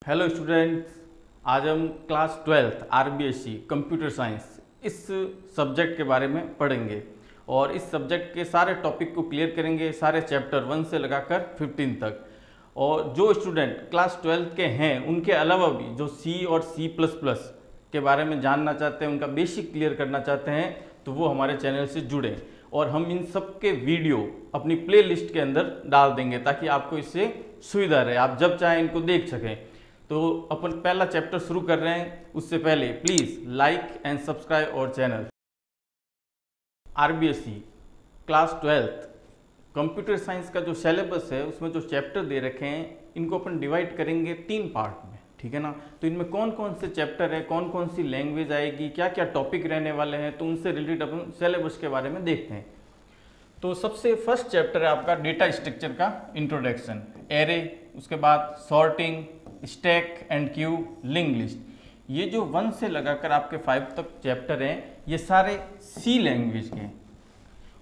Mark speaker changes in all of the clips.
Speaker 1: Hello students, आज हम class 12th RBSC computer science इस सब्जेक्ट के बारे में पढ़ेंगे और इस सब्जेक्ट के सारे टॉपिक को क्लियर करेंगे, सारे चैप्टर 1 से लगाकर 15 तक। और जो स्टूडेंट क्लास 12th के हैं उनके अलावा भी जो सी और C++ के बारे में जानना चाहते हैं, उनका बेसिक क्लियर करना चाहते हैं, तो वो हमारे चैनल से जुड़ें और हम इन सब के वीडियो अपनी प्ले लिस्ट के अंदर डाल देंगे ताकि आपको इससे सुविधा रहे, आप जब चाहें इनको देख सकें। तो अपन पहला चैप्टर शुरू कर रहे हैं, उससे पहले please like and subscribe our channel. RBSC class 12th computer science का जो सिलेबस है उसमें जो चैप्टर दे रखे हैं इनको अपन डिवाइड करेंगे 3 पार्ट में, ठीक है ना। तो इनमें कौन कौन से चैप्टर है, कौन कौन सी लैंग्वेज आएगी, क्या क्या टॉपिक रहने वाले हैं, तो उनसे रिलेटेड अपन सिलेबस के बारे में देखते हैं। तो सबसे फर्स्ट चैप्टर है आपका डेटा स्ट्रक्चर का इंट्रोडक्शन, एरे, उसके बाद sorting, stack and Q, link list. ये जो 1 से लगाकर आपके 5 तक चैप्टर हैं ये सारे सी लैंग्वेज के हैं।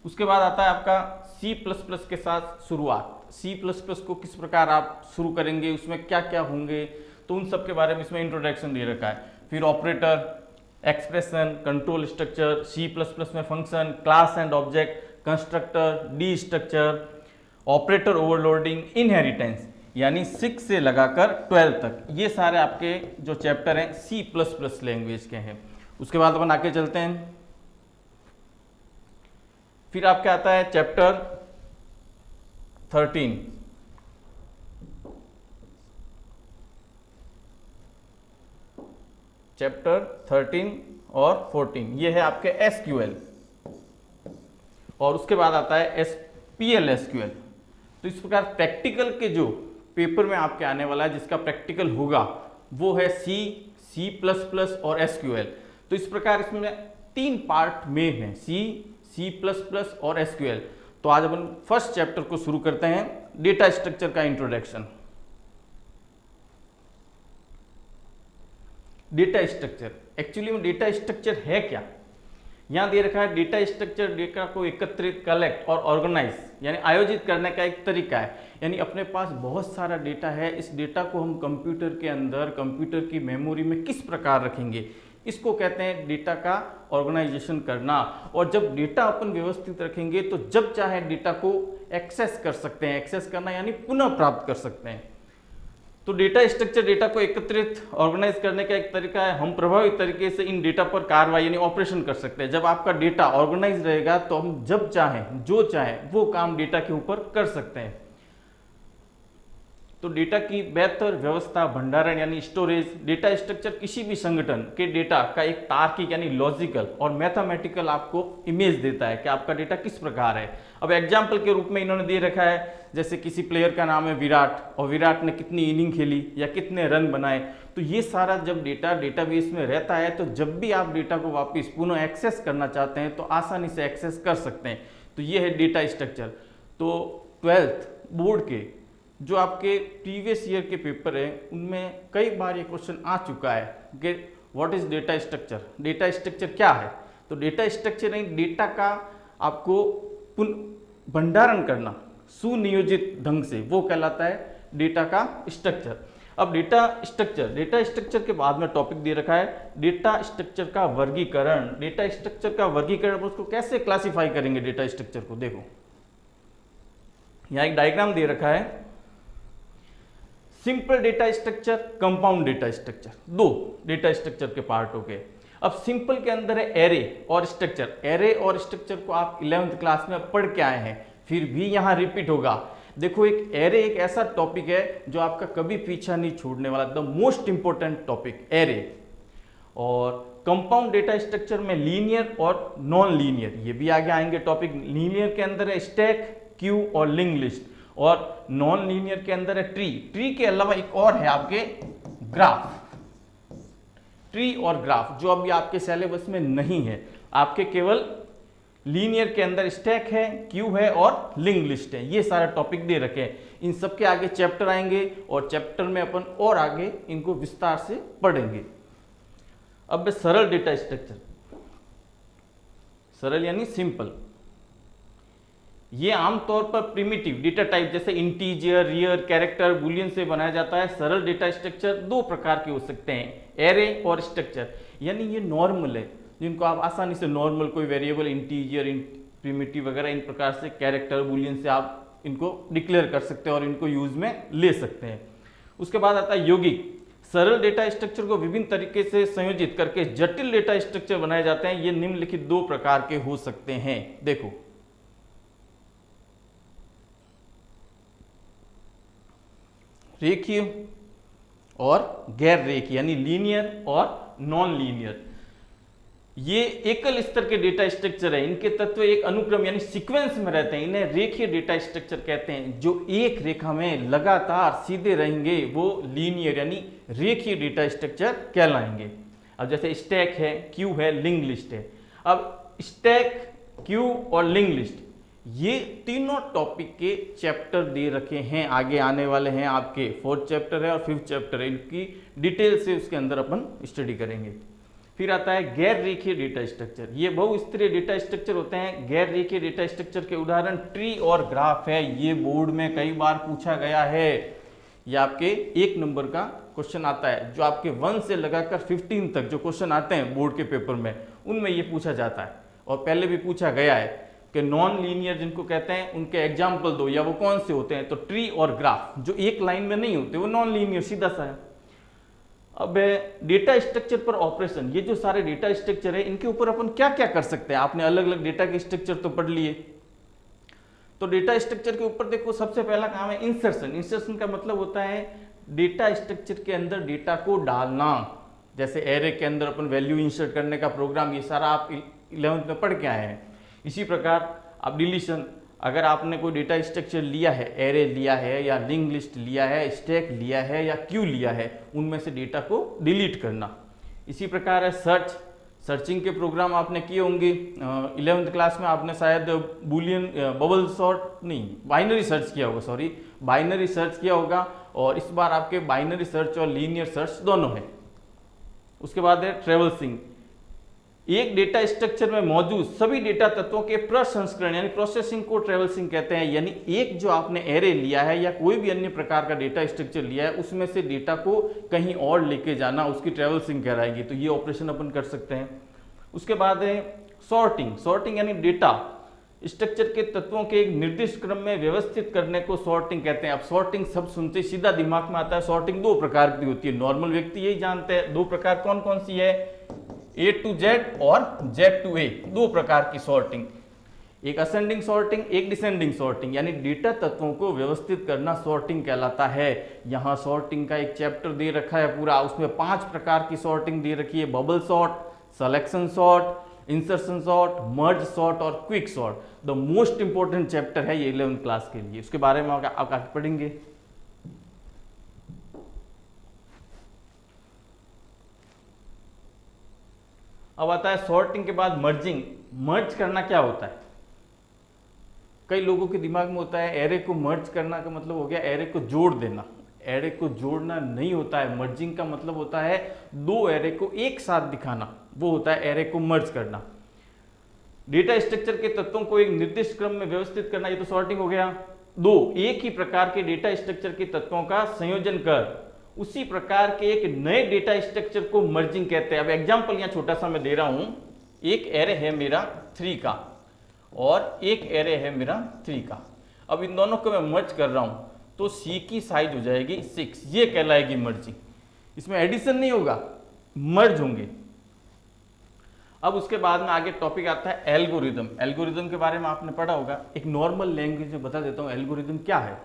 Speaker 1: उसके बाद आता है आपका C++ के साथ शुरुआत। C++ को किस प्रकार आप शुरू करेंगे, उसमें क्या क्या होंगे, तो उन सब के बारे में इसमें इंट्रोडक्शन दे रखा है। फिर operator, expression, control structure, C++ में function, class and object, constructor, D structure, operator overloading, inheritance, यानी 6 से लगाकर 12 तक ये सारे आपके जो चैप्टर हैं C++ लैंग्वेज के हैं। उसके बाद अपन आगे चलते हैं। फिर आपके आता है चैप्टर 13, चैप्टर 13 और 14, ये है आपके SQL। और उसके बाद आता है SPL SQL। तो इस प्रकार प्रैक्टिकल के जो पेपर में आपके आने वाला है जिसका प्रैक्टिकल होगा वो है C++ और SQL। तो इस प्रकार इसमें 3 पार्ट में है, C++ और SQL। तो आज अपन फर्स्ट चैप्टर को शुरू करते हैं, डेटा स्ट्रक्चर का इंट्रोडक्शन। डेटा स्ट्रक्चर, एक्चुअली में डेटा स्ट्रक्चर है क्या? यहां दे रखा है डेटा स्ट्रक्चर डेटा को एकत्रित, कलेक्ट और ऑर्गेनाइज यानी आयोजित करने का एक तरीका है। यानी अपने पास बहुत सारा डेटा है, इस डेटा को हम कंप्यूटर के अंदर, कंप्यूटर की मेमोरी में किस प्रकार रखेंगे, इसको कहते हैं डेटा का ऑर्गेनाइजेशन करना। और जब डेटा अपन व्यवस्थित रखेंगे तो जब चाहे डेटा को एक्सेस कर सकते हैं। एक्सेस करना यानी पुनः प्राप्त कर सकते हैं। तो डेटा स्ट्रक्चर डेटा को एकत्रित, ऑर्गेनाइज करने का एक तरीका है। हम प्रभावी तरीके से इन डेटा पर कार्रवाई यानी ऑपरेशन कर सकते हैं। जब आपका डेटा ऑर्गेनाइज रहेगा तो हम जब चाहें, जो चाहें वो काम डेटा के ऊपर कर सकते हैं। तो डेटा की बेहतर व्यवस्था, भंडारण यानी स्टोरेज। डेटा स्ट्रक्चर किसी भी संगठन के डेटा का एक तार्किक यानी लॉजिकल और मैथमेटिकल आपको इमेज देता है कि आपका डेटा किस प्रकार है। अब एग्जाम्पल के रूप में इन्होंने दे रखा है, जैसे किसी प्लेयर का नाम है विराट और विराट ने कितनी इनिंग खेली या कितने रन बनाए। तो ये सारा जब डेटा डेटाबेस में रहता है तो जब भी आप डेटा को वापस पुनः एक्सेस करना चाहते हैं तो आसानी से एक्सेस कर सकते हैं। तो ये है डेटा स्ट्रक्चर। तो 12th बोर्ड के जो आपके प्रीवियस ईयर के पेपर हैं उनमें कई बार ये क्वेश्चन आ चुका है कि what is data structure, data structure क्या है। तो डेटा स्ट्रक्चर नहीं, डेटा का आपको भंडारण करना सुनियोजित ढंग से, वो कहलाता है डेटा का स्ट्रक्चर। अब डेटा स्ट्रक्चर के बाद में टॉपिक दे रखा है डेटा स्ट्रक्चर का वर्गीकरण। डेटा स्ट्रक्चर का वर्गीकरण, उसको कैसे क्लासिफाई करेंगे डेटा स्ट्रक्चर को। देखो यहां एक डायग्राम दे रखा है, simple data structure, compound data structure, 2 data structure के पार्ट हो गए। अब सिंपल के अंदर है एरे और स्ट्रक्चर। एरे और स्ट्रक्चर को आप 11th क्लास में पढ़ के आए हैं, फिर भी यहां रिपीट होगा। देखो एक एरे एक ऐसा टॉपिक है जो आपका कभी पीछा नहीं छोड़ने वाला, the most important topic array. और कंपाउंड डेटा स्ट्रक्चर में लीनियर और नॉन लीनियर, ये भी आगे आएंगे टॉपिक। लीनियर के अंदर है स्टैक, क्यू और लिंक लिस्ट, और नॉन लीनियर के अंदर है ट्री। ट्री के अलावा एक और है आपके ग्राफ, ट्री और ग्राफ, जो अभी आपके सिलेबस में नहीं है। आपके केवल लीनियर के अंदर स्टैक है, क्यू है और लिंक लिस्ट है। ये सारे टॉपिक दे रखे हैं। इन सब के आगे चैप्टर आएंगे और चैप्टर में अपन और आगे इनको विस्तार से पढ़ेंगे। अब सरल डेटा स्ट्रक्चर, सरल यानी सिंपल। ये आमतौर पर प्रिमिटिव डेटा टाइप जैसे इंटीजर, रियर, कैरेक्टर, बुलियन से बनाया जाता है। सरल डेटा स्ट्रक्चर दो प्रकार के हो सकते हैं, एरे और स्ट्रक्चर। यानी ये नॉर्मल है, जिनको आप आसानी से नॉर्मल कोई वेरिएबल, इंटीजर, प्रिमिटिव वगैरह, इन प्रकार से कैरेक्टर, बुलियन से आप इनको डिक्लेयर कर सकते हैं और इनको यूज में ले सकते हैं। उसके बाद आता है यौगिक। सरल डेटा स्ट्रक्चर को विभिन्न तरीके से संयोजित करके जटिल डेटा स्ट्रक्चर बनाए जाते हैं। ये निम्नलिखित दो प्रकार के हो सकते हैं। देखो, रेखीय और गैर रेखीय, यानी लीनियर और नॉन लीनियर। ये एकल स्तर के डेटा स्ट्रक्चर है, इनके तत्व एक अनुक्रम यानी सीक्वेंस में रहते हैं। इन्हें रेखीय डेटा स्ट्रक्चर कहते हैं। जो एक रेखा में लगातार सीधे रहेंगे वो लीनियर यानी रेखीय डेटा स्ट्रक्चर कहलाएंगे। अब जैसे स्टैक है, क्यू है, लिंक लिस्ट है। अब स्टैक, क्यू और लिंक लिस्ट, ये तीनों टॉपिक के चैप्टर दे रखे हैं, आगे आने वाले हैं आपके। 4th चैप्टर है और 5th चैप्टर है, इनकी डिटेल से उसके अंदर अपन स्टडी करेंगे। फिर आता है गैर रेखीय डेटा स्ट्रक्चर। ये बहुस्तरीय डेटा स्ट्रक्चर होते हैं। गैर रेखीय डेटा स्ट्रक्चर के उदाहरण ट्री और ग्राफ है। ये बोर्ड में कई बार पूछा गया है। ये आपके 1 नंबर का क्वेश्चन आता है, जो आपके 1 से लगाकर 15 तक जो क्वेश्चन आते हैं बोर्ड के पेपर में, उनमें ये पूछा जाता है। और पहले भी पूछा गया है कि नॉन लीनियर जिनको कहते हैं उनके एग्जाम्पल दो, या वो कौन से होते हैं। तो ट्री और ग्राफ जो एक लाइन में नहीं होते वो नॉन लीनियर, सीधा सा है। अब डेटा स्ट्रक्चर पर ऑपरेशन, ये जो सारे डेटा स्ट्रक्चर है इनके ऊपर अपन क्या क्या कर सकते हैं। आपने अलग अलग डेटा के स्ट्रक्चर तो पढ़ लिए। तो डेटा स्ट्रक्चर के ऊपर देखो, सबसे पहला काम है इंसर्शन। इंसर्शन का मतलब होता है डेटा स्ट्रक्चर के अंदर डेटा को डालना। जैसे एरे के अंदर अपन वैल्यू इंसर्ट करने का प्रोग्राम, ये सारा आप 11th में पढ़ के आए हैं। इसी प्रकार अब डिलीशन, अगर आपने कोई डेटा स्ट्रक्चर लिया है, एरे लिया है या लिंक लिस्ट लिया है, स्टैक लिया है या क्यू लिया है, उनमें से डेटा को डिलीट करना। इसी प्रकार है सर्च। सर्चिंग के प्रोग्राम आपने किए होंगे 11th क्लास में। आपने शायद बुलियन, बबल सॉर्ट नहीं, बाइनरी सर्च किया होगा, सॉरी, बाइनरी सर्च किया होगा। और इस बार आपके बाइनरी सर्च और लीनियर सर्च दोनों है। उसके बाद है ट्रेवल्सिंग। एक डेटा स्ट्रक्चर में मौजूद सभी डेटा तत्वों के प्रसंस्करण यानी प्रोसेसिंग को ट्रेवल्सिंग कहते हैं। यानी एक जो आपने एरे लिया है या कोई भी अन्य प्रकार का डेटा स्ट्रक्चर लिया है, उसमें से डेटा को कहीं और लेके जाना, उसकी ट्रेवल्सिंग कहलाएगी। तो ये ऑपरेशन अपन कर सकते हैं। उसके बाद है सॉर्टिंग। सॉर्टिंग यानी डेटा स्ट्रक्चर के तत्वों के एक निर्दिष्ट क्रम में व्यवस्थित करने को सॉर्टिंग कहते हैं। अब सॉर्टिंग शब्द सुनते सीधा दिमाग में आता है, सॉर्टिंग दो प्रकार की होती है। नॉर्मल व्यक्ति यही जानते हैं। दो प्रकार कौन कौन सी है, A to Z और Z to A, दो प्रकार की सॉर्टिंग। एक असेंडिंग सॉर्टिंग, एक डिसेंडिंग सॉर्टिंग। यानी डेटा तत्वों को व्यवस्थित करना सॉर्टिंग कहलाता है। यहाँ सॉर्टिंग का एक चैप्टर दे रखा है पूरा, उसमें 5 प्रकार की सॉर्टिंग दे रखी है। Bubble sort, selection sort, insertion sort, merge sort और quick sort. The most important chapter है ये 11th क्लास के लिए। उसके बारे में आप आगे पढ़ेंगे। अब आता है सॉर्टिंग के बाद मर्जिंग। मर्ज करना क्या होता है, कई लोगों के दिमाग में होता है एरे को मर्ज करना का मतलब हो गया एरे को जोड़ देना। एरे को जोड़ना नहीं होता है। मर्जिंग का मतलब होता है दो एरे को एक साथ दिखाना, वो होता है एरे को मर्ज करना। डेटा स्ट्रक्चर के तत्वों को एक निर्दिष्ट क्रम में व्यवस्थित करना, ये तो सॉर्टिंग हो गया। दो एक ही प्रकार के डेटा स्ट्रक्चर के तत्वों का संयोजन कर उसी प्रकार के एक नए डेटा स्ट्रक्चर को मर्जिंग कहते हैं। अब एग्जांपल यहां छोटा सा मैं दे रहा हूं। एक एरे है मेरा 3 का और एक एरे है मेरा 3 का। अब इन दोनों को मैं मर्ज कर रहा हूं तो C की साइज हो जाएगी 6, ये कहलाएगी मर्जिंग। इसमें एडिशन नहीं होगा, मर्ज होंगे। अब उसके बाद में आगे टॉपिक आता है एल्गोरिदम। एल्गोरिदम के बारे में आपने पढ़ा होगा। एक नॉर्मल लैंग्वेज में बता देता हूं एल्गोरिदम क्या है।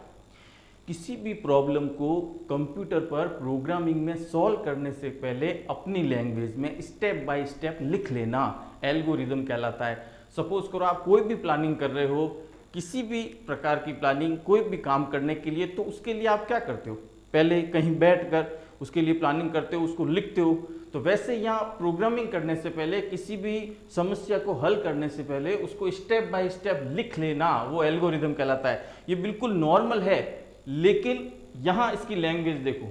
Speaker 1: किसी भी प्रॉब्लम को कंप्यूटर पर प्रोग्रामिंग में सॉल्व करने से पहले अपनी लैंग्वेज में स्टेप बाय स्टेप लिख लेना एल्गोरिदम कहलाता है। सपोज करो आप कोई भी प्लानिंग कर रहे हो, किसी भी प्रकार की प्लानिंग, कोई भी काम करने के लिए, तो उसके लिए आप क्या करते हो, पहले कहीं बैठकर उसके लिए प्लानिंग करते हो, उसको लिखते हो। तो वैसे यहाँ प्रोग्रामिंग करने से पहले, किसी भी समस्या को हल करने से पहले उसको स्टेप बाय स्टेप लिख लेना, वो एल्गोरिदम कहलाता है। ये बिल्कुल नॉर्मल है, लेकिन यहाँ इसकी लैंग्वेज देखो।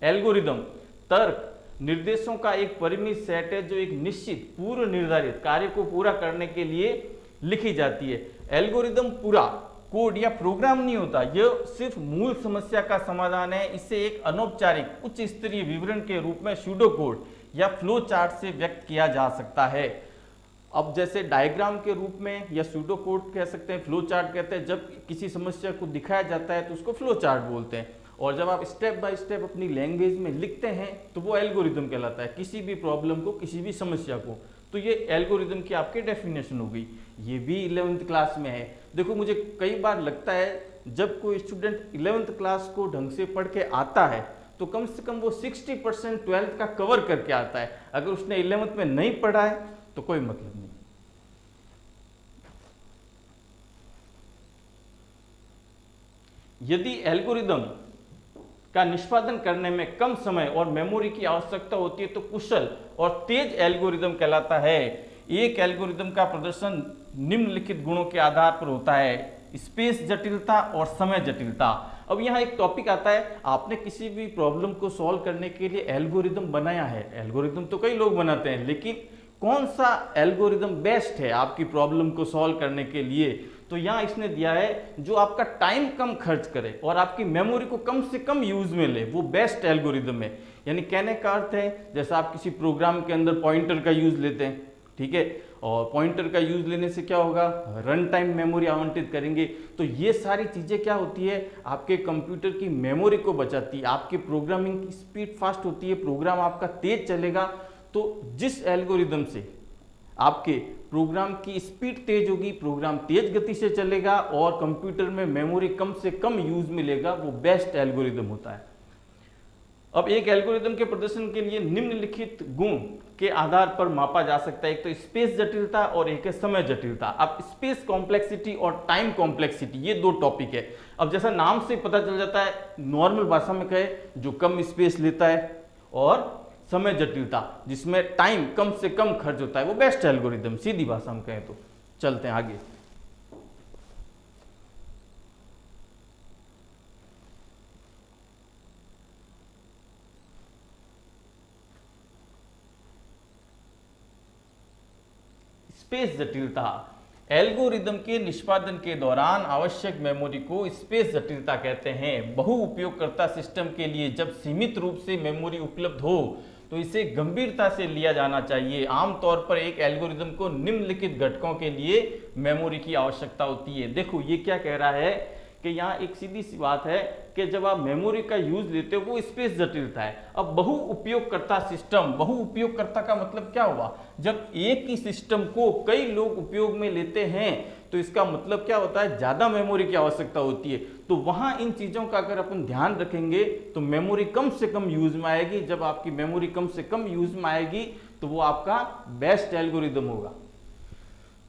Speaker 1: एल्गोरिदम तर्क निर्देशों का एक परिमित सेट है जो एक निश्चित पूर्व निर्धारित कार्य को पूरा करने के लिए लिखी जाती है। एल्गोरिदम पूरा कोड या प्रोग्राम नहीं होता, यह सिर्फ मूल समस्या का समाधान है। इसे एक अनौपचारिक उच्च स्तरीय विवरण के रूप में सूडो कोड या फ्लो चार्ट से व्यक्त किया जा सकता है। अब जैसे डायग्राम के रूप में या सूडो कोड कह सकते हैं, फ्लो चार्ट कहते हैं, जब किसी समस्या को दिखाया जाता है तो उसको फ्लो चार्ट बोलते हैं, और जब आप स्टेप बाय स्टेप अपनी लैंग्वेज में लिखते हैं तो वो एल्गोरिदम कहलाता है, किसी भी प्रॉब्लम को, किसी भी समस्या को। तो ये एल्गोरिदम की आपकी डेफिनेशन हो गई, ये भी 11th क्लास में है। देखो मुझे कई बार लगता है जब कोई स्टूडेंट 11th क्लास को ढंग से पढ़ के आता है तो कम से कम वो 60% 12th का कवर करके आता है। अगर उसने 11th में नहीं पढ़ा है तो कोई मतलब नहीं। यदि एल्गोरिदम का निष्पादन करने में कम समय और मेमोरी की आवश्यकता होती है तो कुशल और तेज एल्गोरिदम कहलाता है। एक एल्गोरिदम का प्रदर्शन निम्नलिखित गुणों के आधार पर होता है: स्पेस जटिलता और समय जटिलता। अब यहाँ एक टॉपिक आता है, आपने किसी भी प्रॉब्लम को सॉल्व करने के लिए एल्गोरिदम बनाया है। एल्गोरिदम तो कई लोग बनाते हैं, लेकिन कौन सा एल्गोरिदम बेस्ट है आपकी प्रॉब्लम को सॉल्व करने के लिए? तो यहाँ इसने दिया है जो आपका टाइम कम खर्च करे और आपकी मेमोरी को कम से कम यूज में ले, वो बेस्ट एल्गोरिदम है। यानी कहने का अर्थ है, जैसा आप किसी प्रोग्राम के अंदर पॉइंटर का यूज लेते हैं, ठीक है, और पॉइंटर का यूज लेने से क्या होगा, रन टाइम मेमोरी आवंटित करेंगे। तो ये सारी चीजें क्या होती है, आपके कंप्यूटर की मेमोरी को बचाती है, आपकी प्रोग्रामिंग की स्पीड फास्ट होती है, प्रोग्राम आपका तेज चलेगा। तो जिस एल्गोरिदम से आपके प्रोग्राम की स्पीड तेज होगी, प्रोग्राम तेज गति से चलेगा और कंप्यूटर में मेमोरी कम से कम यूज मिलेगा, वो बेस्ट एल्गोरिदम होता है। अब एक एल्गोरिदम के प्रदर्शन के लिए निम्नलिखित गुण के आधार पर मापा जा सकता है। एक तो स्पेस जटिलता और एक है समय जटिलता। अब स्पेस कॉम्प्लेक्सिटी और टाइम कॉम्प्लेक्सिटी, ये दो टॉपिक है। अब जैसा नाम से पता चल जाता है, नॉर्मल भाषा में कहे जो कम स्पेस लेता है, और समय जटिलता जिसमें टाइम कम से कम खर्च होता है, वो बेस्ट एल्गोरिदम, सीधी भाषा में कहें तो। चलते हैं आगे। स्पेस जटिलता, एल्गोरिदम के निष्पादन के दौरान आवश्यक मेमोरी को स्पेस जटिलता कहते हैं। बहु उपयोगकर्ता सिस्टम के लिए जब सीमित रूप से मेमोरी उपलब्ध हो तो इसे गंभीरता से लिया जाना चाहिए। आमतौर पर एक एल्गोरिदम को निम्नलिखित घटकों के लिए मेमोरी की आवश्यकता होती है। देखो ये क्या कह रहा है कि यहाँ एक सीधी सी बात है कि जब आप मेमोरी का यूज लेते हो वो स्पेस जटिलता है। अब बहु उपयोगकर्ता सिस्टम, बहु उपयोगकर्ता का मतलब क्या हुआ, जब एक ही सिस्टम को कई लोग उपयोग में लेते हैं तो इसका मतलब क्या होता है, ज्यादा मेमोरी की आवश्यकता होती है। तो वहां इन चीजों का अगर अपन ध्यान रखेंगे तो मेमोरी कम से कम यूज में आएगी। जब आपकी मेमोरी कम से कम यूज में आएगी तो वो आपका बेस्ट एल्गोरिदम होगा।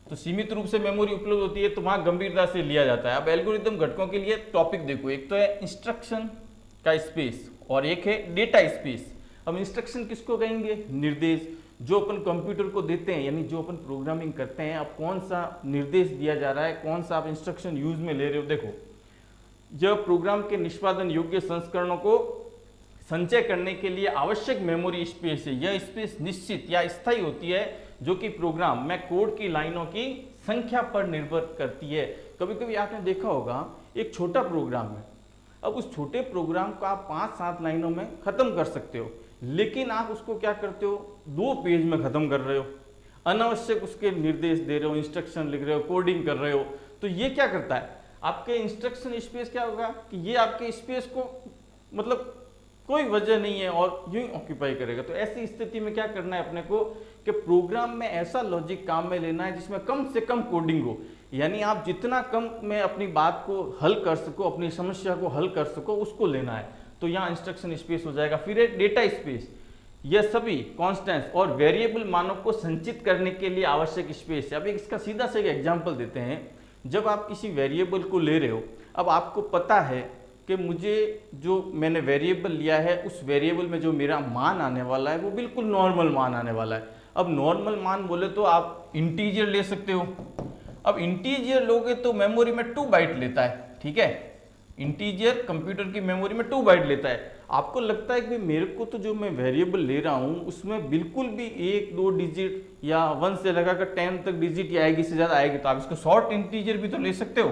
Speaker 1: तो सीमित रूप से मेमोरी उपलब्ध होती है तो वहां गंभीरता से लिया जाता है। अब एल्गोरिदम घटकों के लिए टॉपिक देखो, एक तो है इंस्ट्रक्शन का स्पेस और एक है डेटा स्पेस। अब इंस्ट्रक्शन किसको कहेंगे, निर्देश जो अपन कंप्यूटर को देते हैं, यानी जो अपन प्रोग्रामिंग करते हैं। अब कौन सा निर्देश दिया जा रहा है, कौन सा आप इंस्ट्रक्शन यूज में ले रहे हो। देखो जब प्रोग्राम के निष्पादन योग्य संस्करणों को संचय करने के लिए आवश्यक मेमोरी स्पेस है, यह स्पेस निश्चित या स्थायी होती है जो कि प्रोग्राम में कोड की लाइनों की संख्या पर निर्भर करती है। कभी कभी आपने देखा होगा एक छोटा प्रोग्राम है, अब उस छोटे प्रोग्राम को आप 5-7 लाइनों में खत्म कर सकते हो, लेकिन आप उसको क्या करते हो, 2 पेज में खत्म कर रहे हो, अनावश्यक उसके निर्देश दे रहे हो, इंस्ट्रक्शन लिख रहे हो, कोडिंग कर रहे हो। तो ये क्या करता है, आपके इंस्ट्रक्शन स्पेस क्या होगा कि ये आपके स्पेस को मतलब कोई वजह नहीं है और यूं ही ऑक्यूपाई करेगा। तो ऐसी स्थिति में क्या करना है अपने को कि प्रोग्राम में ऐसा लॉजिक काम में लेना है जिसमें कम से कम कोडिंग हो, यानी आप जितना कम में अपनी बात को हल कर सको, अपनी समस्या को हल कर सको, उसको लेना है। तो यहाँ इंस्ट्रक्शन स्पेस हो जाएगा। फिर है डेटा स्पेस, यह सभी कॉन्स्टेंट्स और वेरिएबल मानों को संचित करने के लिए आवश्यक स्पेस है। अब इसका सीधा से एक एग्जाम्पल देते हैं। जब आप किसी वेरिएबल को ले रहे हो, अब आपको पता है कि मुझे जो मैंने वेरिएबल लिया है उस वेरिएबल में जो मेरा मान आने वाला है वो बिल्कुल नॉर्मल मान आने वाला है। अब नॉर्मल मान बोले तो आप इंटीजर ले सकते हो। अब इंटीजर लोगे तो मेमोरी में 2 बाइट लेता है, ठीक है, इंटीजर कंप्यूटर की मेमोरी में 2 बाइट लेता है। आपको लगता है कि मेरे को तो जो मैं वेरिएबल ले रहा हूं उसमें बिल्कुल भी 1-2 डिजिट या 1 से लगाकर 10 तक डिजिट ही आएगी, से ज्यादा आएगी, तो आप इसको शॉर्ट इंटीजर भी तो ले सकते हो।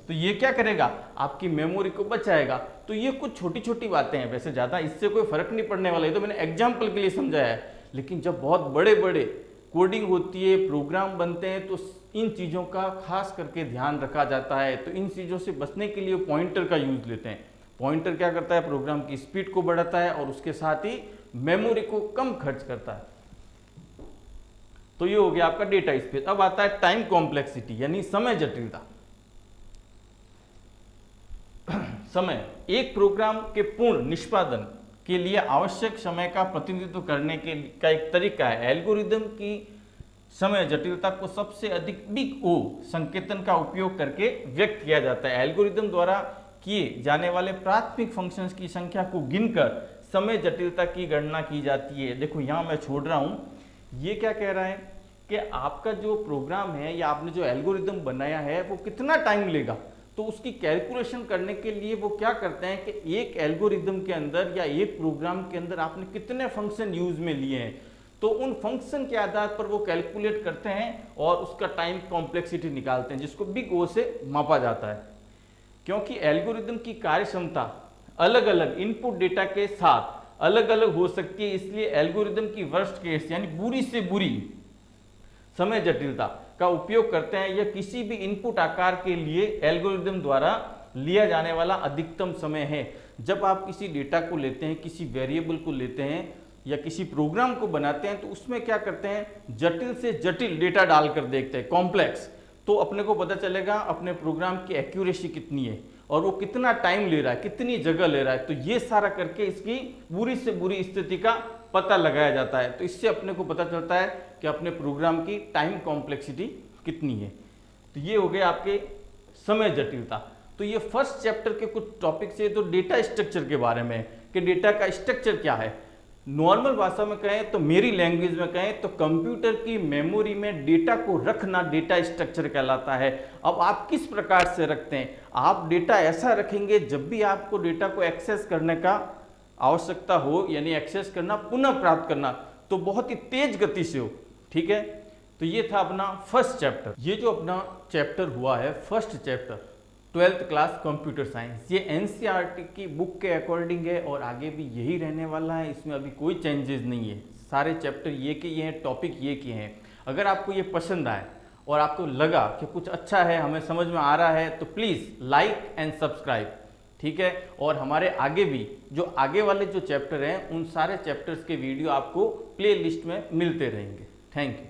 Speaker 1: तो ये क्या करेगा, आपकी मेमोरी को बचाएगा। तो ये कुछ छोटी छोटी बातें हैं, वैसे ज्यादा इससे कोई फर्क नहीं पड़ने वाला है, तो मैंने एग्जाम्पल के लिए समझाया है। लेकिन जब बहुत बड़े बड़े कोडिंग होती है, प्रोग्राम बनते हैं, तो इन चीज़ों का खास करके ध्यान रखा जाता है। तो इन चीज़ों से बचने के लिए पॉइंटर का यूज लेते हैं। पॉइंटर क्या करता है, प्रोग्राम की स्पीड को बढ़ाता है और उसके साथ ही मेमोरी को कम खर्च करता है। तो ये हो गया आपका डेटा स्पेस। अब आता है टाइम कॉम्प्लेक्सिटी, यानी समय जटिलता। समय एक प्रोग्राम के पूर्ण निष्पादन के लिए आवश्यक समय का प्रतिनिधित्व करने का एक तरीका है। एल्गोरिदम की समय जटिलता को सबसे अधिक बिग ओ संकेतन का उपयोग करके व्यक्त किया जाता है। एल्गोरिदम द्वारा किए जाने वाले प्राथमिक फंक्शंस की संख्या को गिनकर समय जटिलता की गणना की जाती है। देखो यहां मैं छोड़ रहा हूं, ये क्या कह रहा है कि आपका जो प्रोग्राम है या आपने जो एल्गोरिदम बनाया है वो कितना टाइम लेगा। तो उसकी कैलकुलेशन करने के लिए वो क्या करते हैं कि एक एल्गोरिदम के अंदर या एक प्रोग्राम के अंदर आपने कितने फंक्शन यूज में लिए हैं, तो उन फंक्शन के आधार पर वो कैलकुलेट करते हैं और उसका टाइम कॉम्प्लेक्सिटी निकालते हैं, जिसको बिग ओ से मापा जाता है। क्योंकि एल्गोरिदम की कार्य क्षमता अलग अलग इनपुट डेटा के साथ अलग अलग हो सकती है, इसलिए एल्गोरिदम की वर्स्ट केस यानी बुरी से बुरी समय जटिलता का उपयोग करते हैं। यह किसी भी इनपुट आकार के लिए एल्गोरिदम द्वारा लिया जाने वाला अधिकतम समय है। जब आप किसी डेटा को लेते हैं, किसी वेरिएबल को लेते हैं या किसी प्रोग्राम को बनाते हैं, तो उसमें क्या करते हैं, जटिल से जटिल डेटा डालकर देखते हैं, कॉम्प्लेक्स। तो अपने को पता चलेगा अपने प्रोग्राम की एक्यूरेसी कितनी है और वो कितना टाइम ले रहा है, कितनी जगह ले रहा है। तो ये सारा करके इसकी बुरी से बुरी स्थिति का पता लगाया जाता है। तो इससे अपने को पता चलता है कि अपने प्रोग्राम की टाइम कॉम्प्लेक्सिटी कितनी है। तो ये हो गया आपके समय जटिलता। तो ये फर्स्ट चैप्टर के कुछ टॉपिक्स है। तो डेटा स्ट्रक्चर के बारे में कि डेटा का स्ट्रक्चर क्या है। नॉर्मल भाषा में कहें तो, मेरी लैंग्वेज में कहें तो, कंप्यूटर की मेमोरी में डेटा को रखना डेटा स्ट्रक्चर कहलाता है। अब आप किस प्रकार से रखते हैं, आप डेटा ऐसा रखेंगे जब भी आपको डेटा को एक्सेस करने का आवश्यकता हो, यानी एक्सेस करना, पुनः प्राप्त करना, तो बहुत ही तेज गति से हो। ठीक है, तो ये था अपना फर्स्ट चैप्टर। ये जो अपना चैप्टर हुआ है first chapter 12th class computer science, ये एनसीईआरटी की बुक के अकॉर्डिंग है और आगे भी यही रहने वाला है। इसमें अभी कोई चेंजेस नहीं है। सारे चैप्टर ये के ये हैं, टॉपिक ये के हैं। अगर आपको ये पसंद आए और आपको लगा कि कुछ अच्छा है, हमें समझ में आ रहा है, तो प्लीज़ लाइक एंड सब्सक्राइब। ठीक है, और हमारे आगे भी जो आगे वाले जो चैप्टर हैं उन सारे चैप्टर्स के वीडियो आपको प्ले लिस्ट में मिलते रहेंगे। Thank you.